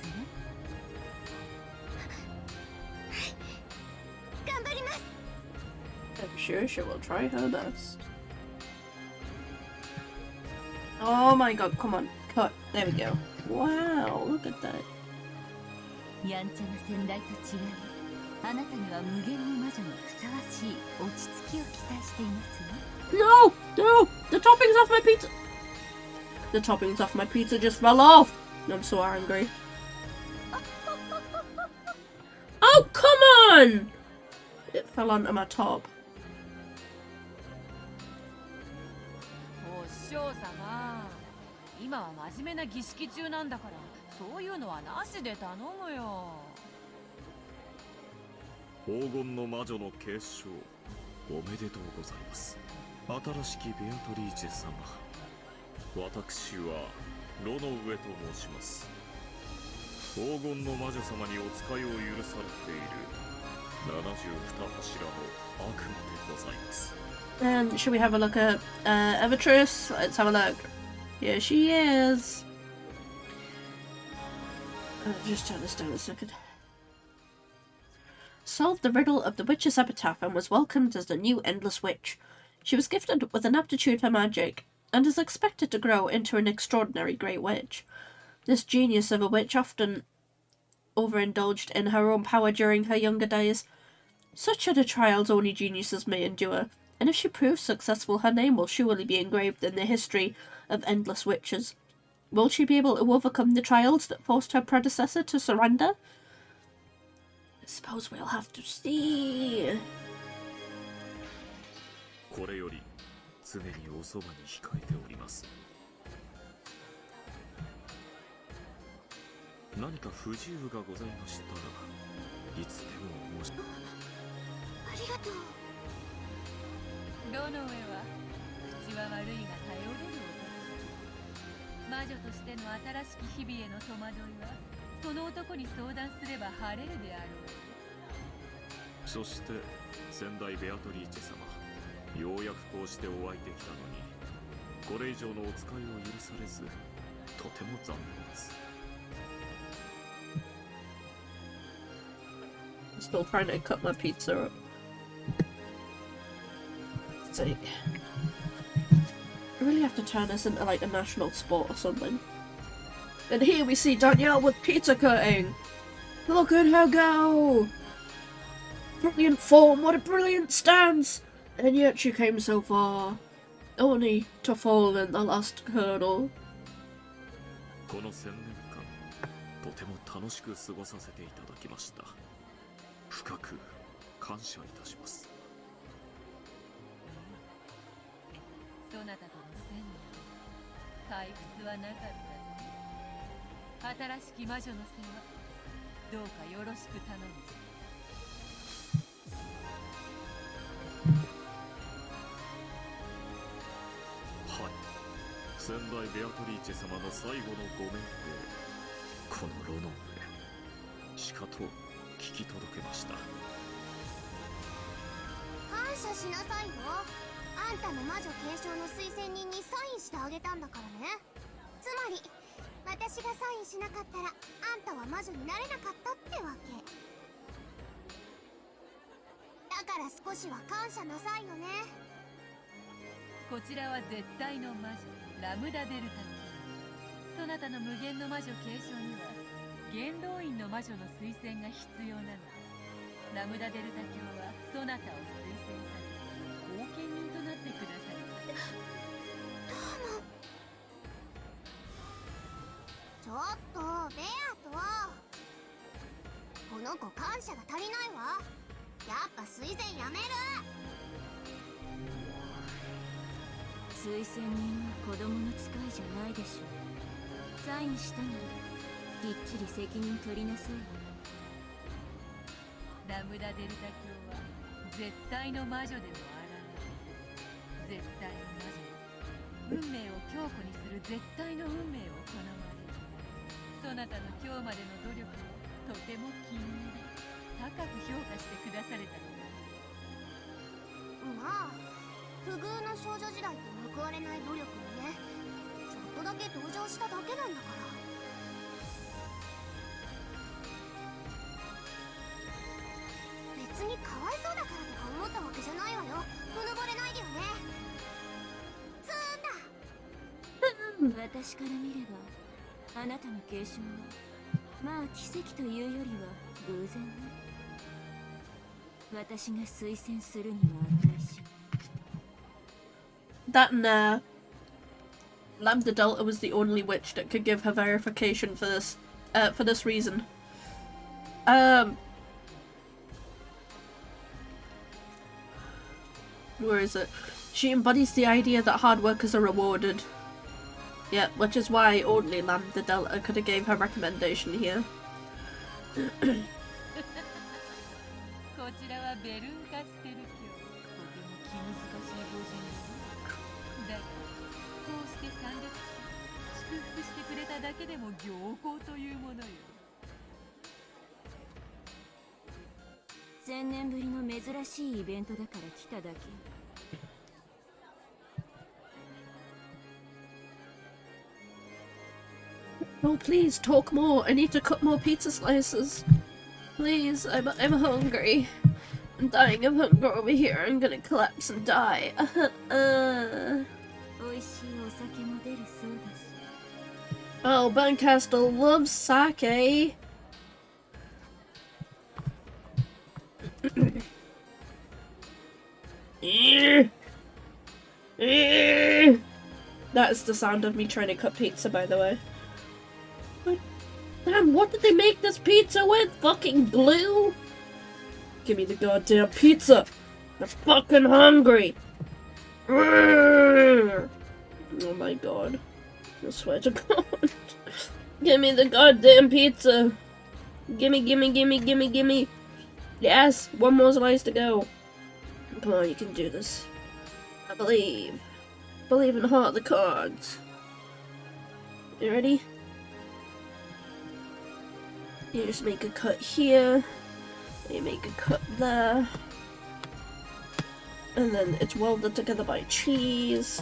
頑張ります。 I'm sure she will try her best. Oh my god, come on, cut. There we go. Wow, look at that. やんちゃな先代と違いあなたには無限の魔女にふさわしい落ち着きを期待していますよ。 No! No! The toppings off my pizza! The toppings off my pizza just fell off! I'm so angry. Oh, come on! It fell onto my top. お師匠様、今は真面目な儀式中なんだからそういうのはなしで頼むよ。黄金の魔女の継承おめでとうございます。新しきベアトリーチェ様、私はロノウエと申します。黄金の魔女様にお使いを許されている72柱の悪魔でございます。 And should we have a look at Evertress? Let's have a look. Here she is. Just turn this down a second. Solved the riddle of the witch's epitaph and was welcomed as the new Endless Witch. She was gifted with an aptitude for magic, and is expected to grow into an extraordinary great witch. This genius of a witch often overindulged in her own power during her younger days. Such are the trials only geniuses may endure, and if she proves successful, her name will surely be engraved in the history of Endless Witches. Will she be able to overcome the trials that forced her predecessor to surrender? I suppose we'll have to see. これより常におそばに控えております。何か不自由がございましたらいつでも申しありがとう。ロノウェは口は悪いが頼れる男。魔女としての新しき日々への戸惑いはその男に相談すれば晴れるであろう。そして先代ベアトリーチェ様、ようやくこうしてお会いできたのにこれ以上のお使いを許されずとても残念です。 I'm still trying to cut my pizza up. It's like, I really have to turn this into like a national sport or something. And here we see Danielle with pizza cutting. Look at her go! Brilliant form, what a brilliant stance! And yet she came so far, only to fall in the last hurdle. この1000年間とても楽しく過ごさせていただきました。深く感謝いたします。そなたとの戦に退屈はなかったぞ。新しき魔女の世話、どうかよろしく頼むぞ。はい、先代ベアトリーチェ様の最後のご冥福をこの炉の上しかと聞き届けました。感謝しなさいよ。あんたの魔女継承の推薦人にサインしてあげたんだからね。つまり私がサインしなかったらあんたは魔女になれなかったってわけだから、少しは感謝なさいよね。こちらは絶対の魔女ラムダデルタ卿。そなたの無限の魔女継承には元老院の魔女の推薦が必要なの。ラムダデルタ卿はそなたを推薦され後見人となってくださる。ちょっとベアと、この子感謝が足りないわ。やっぱ推薦やめる。推薦人は子供の使いじゃないでしょ。サインしたならきっちり責任取りなさい。ラムダデルタ卿は絶対の魔女でもあらない。絶対の魔女は運命を強固にする絶対の運命を好まれる。そなたの今日までの努力をとても気に入り高く評価してくだされたのだ。まあ不遇の少女時代と報われない努力にね、ちょっとだけ同情しただけなんだから。別にかわいそうだからとか思ったわけじゃないわよ。うぬぼれないでよね。つーんだ。私から見ればあなたの継承はまあ奇跡というよりは偶然ね。私が推薦するには値し。That and Lambda Delta was the only witch that could give her verification for this reason. Where is it? She embodies the idea that hard workers are rewarded. Yeah, which is why only Lambda Delta could have gave her recommendation here. こちらはベルンカステル卿。とても気難しい御人だ。だがこうして参列し祝福してくれただけでも行幸というものよ。1000年ぶりの珍しいイベントだから来ただけ。Oh, please talk more. I need to cut more pizza slices. Please, I'm hungry. I'm dying of hunger over here. I'm gonna collapse and die. 美味しいお酒も出るそうだし。Oh, Burncastle loves sake. That's the sound of me trying to cut pizza, by the way. Damn, what did they make this pizza with? Fucking glue? Give me the goddamn pizza! I'm fucking hungry! Oh my god. I swear to god. Give me the goddamn pizza! Gimme, gimme, gimme, gimme, gimme! Yes! One more slice to go! Come on, you can do this. I believe. Believe in heart of the cards. You ready? You just make a cut here, you make a cut there, and then it's welded together by cheese.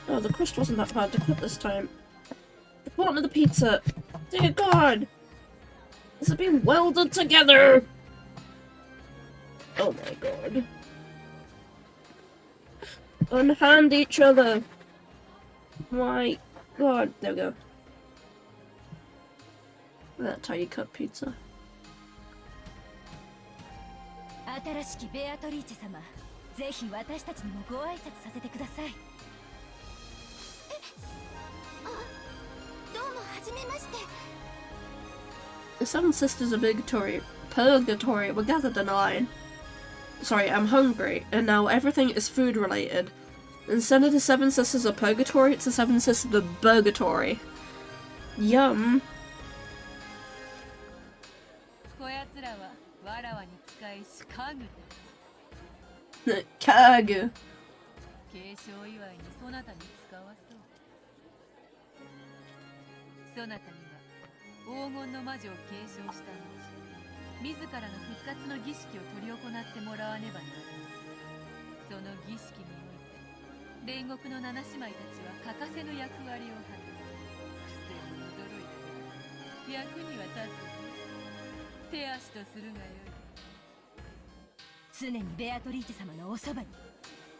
Oh, the crust wasn't that hard to cut this time. The bottom of the pizza! Dear God! This has been welded together! Oh my god. Unhand each other! My god, there we go. That's how you cut pizza. 新しきベアトリーチェ様、ぜひ私たちにもご挨拶させてください。どうもはじめめまして。 The seven sisters of purgatory were gathered in a line. Sorry, I'm hungry, and now everything is food related. Instead of the seven sisters of purgatory, it's the seven sisters of purgatory. Yum. こやつらはわらわに使いし家具だ。 Kagu. 継承祝いにそなたに使わそう。そなたには黄金の魔女を継承した後、自らの復活の儀式を執り行ってもらわねばならない。その儀式において煉獄の七姉妹たちは欠かせぬ役割を果たす。癖も驚いたが役には立つ。手足とするがよい。常にベアトリーチェ様のおそばに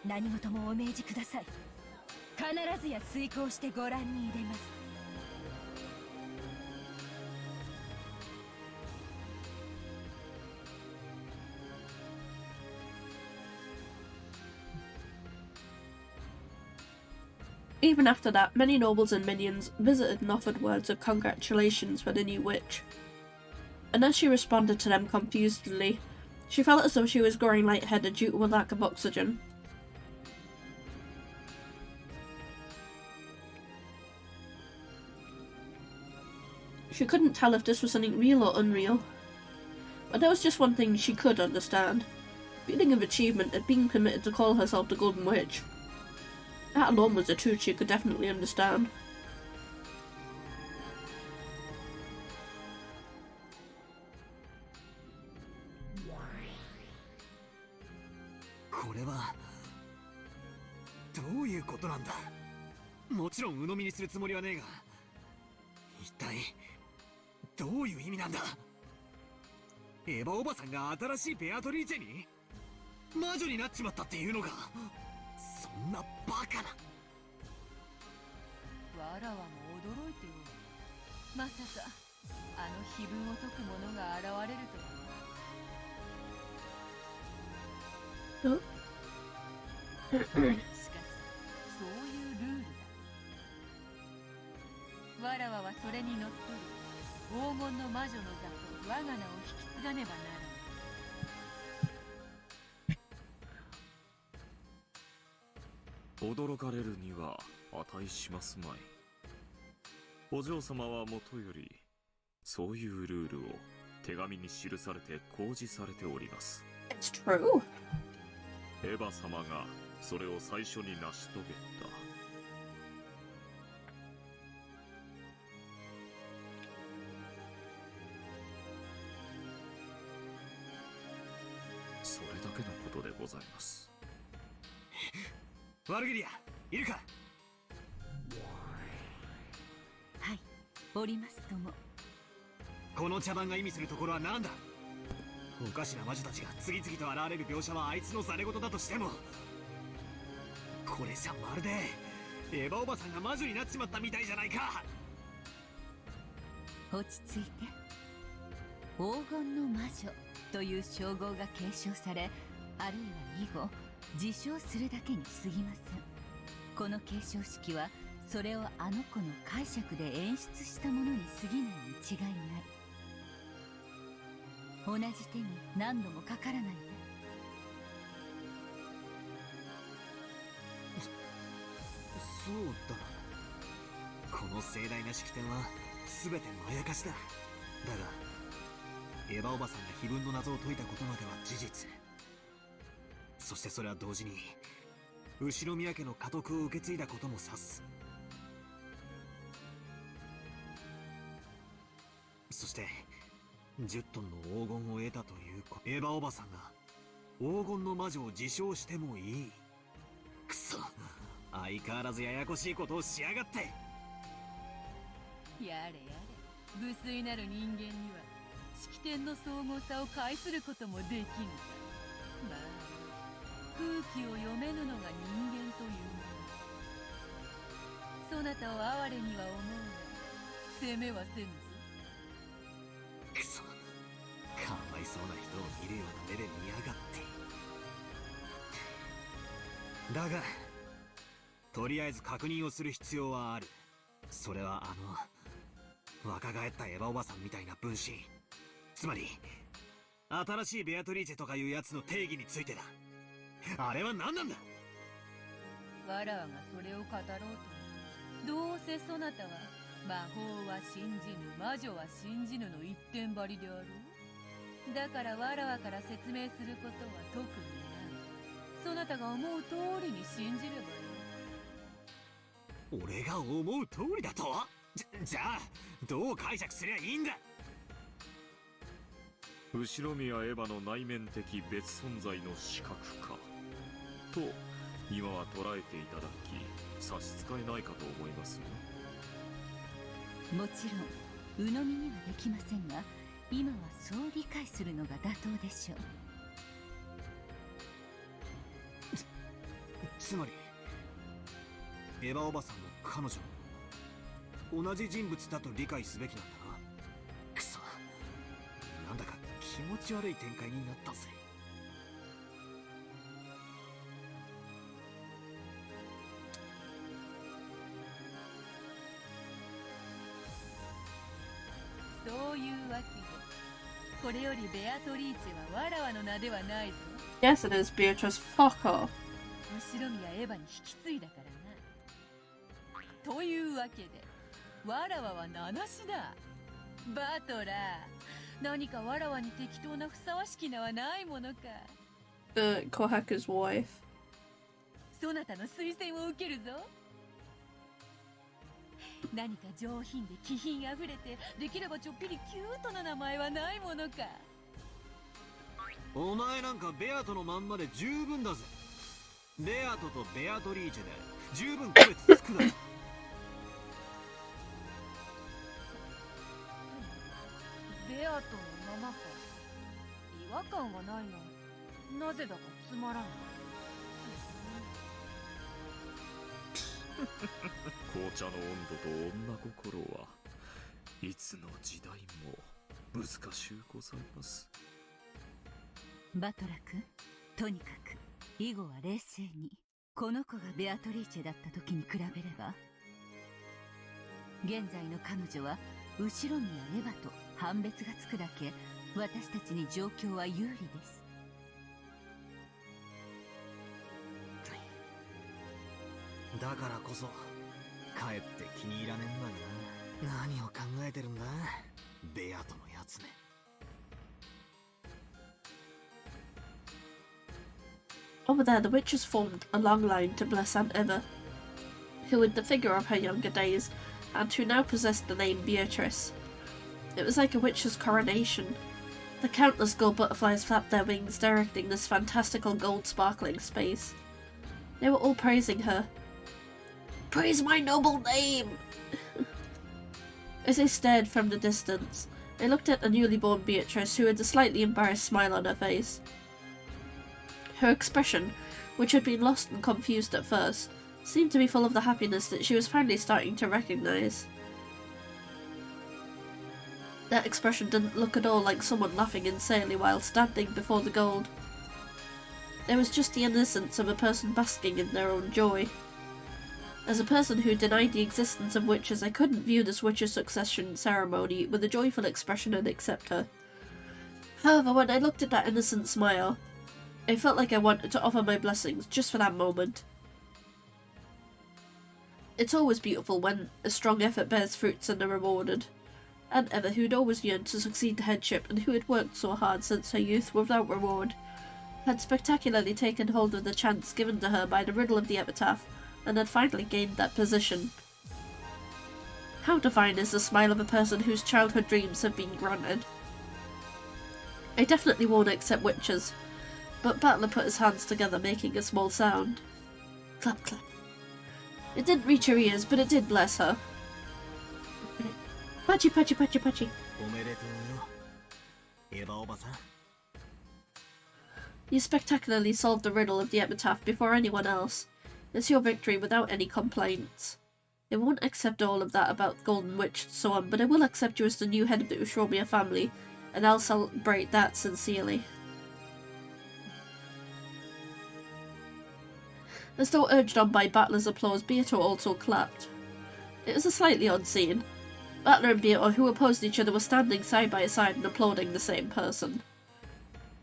何事もお命じください。必ずや遂行してご覧に入れます。 Even after that, many nobles and minions visited and offered words of congratulations for the new witch. And as she responded to them confusedly, she felt as though she was growing lightheaded due to a lack of oxygen. She couldn't tell if this was something real or unreal, but there was just one thing she could understand: feeling of achievement at being permitted to call herself the Golden Witch. That alone was a truth she could definitely understand. これはどういうことなんだ。もちろん鵜呑みにするつもりはねえが、一体どういう意味なんだ。エヴァおばさんが新しいベアトリーチェに魔女になっちまったっていうのか。そんなバカな。わらわも驚いておる。まさかあの碑文を解く者が現れるとは。しかしそういうルールだ。わらわはそれにのっとり黄金の魔女の座と我が名を引き継がねばならぬ。驚かれるには値しますまい。お嬢様はもとよりそういうルールを手紙に記されて公示されております。 It's true. エヴァ様がそれを最初に成し遂げた。それだけのことでございます。ワルギリア、いるか。はい、おりますとも。この茶番が意味するところは何だ。おかしな魔女たちが次々と現れる描写はあいつのざれ言だとしても、これじゃまるでエヴァおばさんが魔女になっちまったみたいじゃないか。落ち着いて。黄金の魔女という称号が継承され、あるいは以後自称するだけに過ぎません。この継承式はそれをあの子の解釈で演出したものに過ぎないに違いない。同じ手に何度もかからないで。そうだな。この盛大な式典は全てまやかしだ。だがエヴァおばさんが碑文の謎を解いたことまでは事実。そしてそれは同時に後宮家の家督を受け継いだことも指す。そして10トンの黄金を得たというエヴァおばさんが黄金の魔女を自称してもいい。くそ、相変わらずややこしいことをしやがって。やれやれ、無粋なる人間には式典の総合さを介することもできぬか。まあ空気を読めぬのが人間というもの。そなたを哀れには思うが責めはせぬぞ。くそ、かわいそうな人を見るような目で見やがって。だがとりあえず確認をする必要はある。それは若返ったエヴァおばさんみたいな分身。つまり新しいベアトリーチェとかいうやつの定義についてだ。あれは何なんだ。わらわがそれを語ろうと、どうせそなたは魔法は信じぬ、魔女は信じぬの一点張りであろう。だからわらわから説明することは特にない。そなたが思う通りに信じればいい。俺が思う通りだと？じゃあどう解釈すりゃいいんだ。後宮エヴァの内面的別存在の視覚化と今は捉えていただき差し支えないかと思いますよ。もちろん鵜呑みにはできませんが、今はそう理解するのが妥当でしょう。つまりエヴァおばさんも彼女も同じ人物だと理解すべきなんだな。くそ、なんだか気持ち悪い展開になったぜ。そういうわけで、これよりベアトリーチェはわらわの名ではないぞ。 Yes, it is, Beatrice. Fuck off. 後宮エヴァに引き継いだからな。というわけで、わらわは名なしだ。バトラー、何かわらわに適当なふさわしき名はないものか。Kohaku's wife. そなたの推薦を受けるぞ。何か上品で気品あふれて、できればちょっぴりキュートな名前はないものか。お前なんかベアトのまんまで十分だぜ。ベアトとベアトリーチェで十分区別つくだろ。ベアトのままか。違和感がないな。なぜだかつまらん。紅茶の温度と女心はいつの時代も難しゅうございます。バトラ君、とにかく以後は冷静に。この子がベアトリーチェだった時に比べれば、現在の彼女は後ろ宮エヴァと判別がつくだけ私たちに状況は有利です。だからこそかえって気に入らねえんだがな。何を考えてるんだベアトのやつね。Over there, the witches formed a long line to bless Aunt Eva, who had the figure of her younger days, and who now possessed the name Beatrice. It was like a witch's coronation. The countless gold butterflies flapped their wings, directing this fantastical gold-sparkling space. They were all praising her. "Praise my noble name!" As they stared from the distance, they looked at the newly born Beatrice, who had a slightly embarrassed smile on her face. Her expression, which had been lost and confused at first, seemed to be full of the happiness that she was finally starting to recognize. That expression didn't look at all like someone laughing insanely while standing before the gold. There was just the innocence of a person basking in their own joy. As a person who denied the existence of witches, I couldn't view this witches' succession ceremony with a joyful expression and accept her. However, when I looked at that innocent smile, I felt like I wanted to offer my blessings just for that moment. It's always beautiful when a strong effort bears fruits and are rewarded. Aunt Eva, who'd always yearned to succeed the headship and who had worked so hard since her youth without reward, had spectacularly taken hold of the chance given to her by the riddle of the epitaph, and had finally gained that position. How divine is the smile of a person whose childhood dreams have been granted. I definitely won't accept witches, but Battler put his hands together, making a small sound. Clap, clap. It didn't reach her ears, but it did bless her. Pachi, pachi, pachi, pachi. You spectacularly solved the riddle of the epitaph before anyone else. It's your victory without any complaints. I won't accept all of that about Golden Witch and so on, but I will accept you as the new head of the Ushromiya family, and I'll celebrate that sincerely. As though urged on by Battler's applause, Beato also clapped. It was a slightly odd scene. Butler and Beato, who opposed each other, were standing side by side and applauding the same person.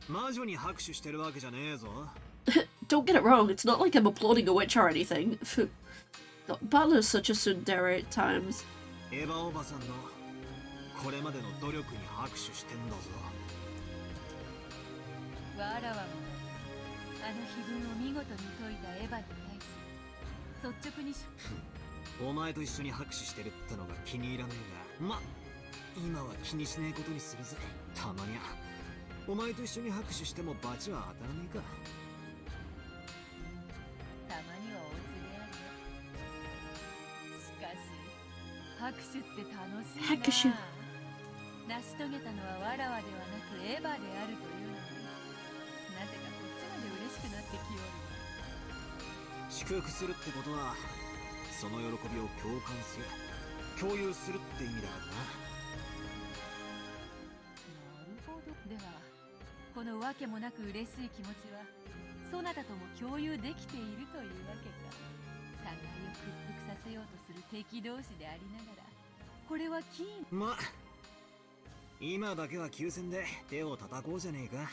魔女に拍手してるわけじゃねえぞ。 Don't get it wrong, it's not like I'm applauding a witch or anything. Butler's such a tsundere at times. エヴァおばさんのこれまでの努力に拍手してんだぞ。わらわもあの碑文を見事に解いたエヴァに対し率直にお前と一緒に拍手してるってのが気に入らねえが、ま、今は気にしねえことにするぜ。たまにゃお前と一緒に拍手しても罰は当たらねえか。たまにはおつである。しかし拍手って楽しいな。拍手。成し遂げたのはわらわではなくエヴァであるというのに、なぜかこっちまで嬉しくなってきよる。祝福するってことはその喜びを共感する、共有するって意味だからな。なるほど。ではこのわけもなく嬉しい気持ちはそなたとも共有できているというわけか。互いを屈服させようとする敵同士でありながら、これはキーン。ま、今だけは休戦で手を叩こうじゃねえか。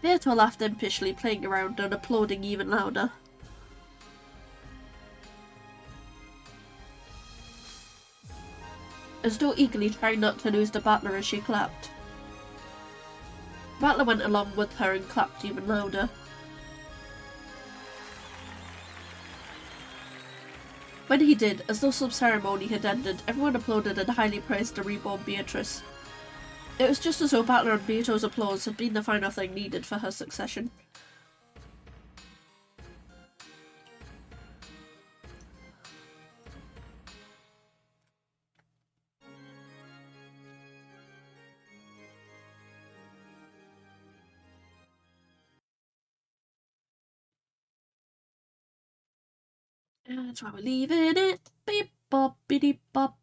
Beato laughed impishly, playing around and applauding even louder. As though eagerly trying not to lose the Battler as she clapped. Battler went along with her and clapped even louder. When he did, as though some ceremony had ended, everyone applauded and highly praised the reborn Beatrice. It was just as though Battler and Beato's applause had been the final thing needed for her succession. That's why we're leaving it. Beep bop, beep bop.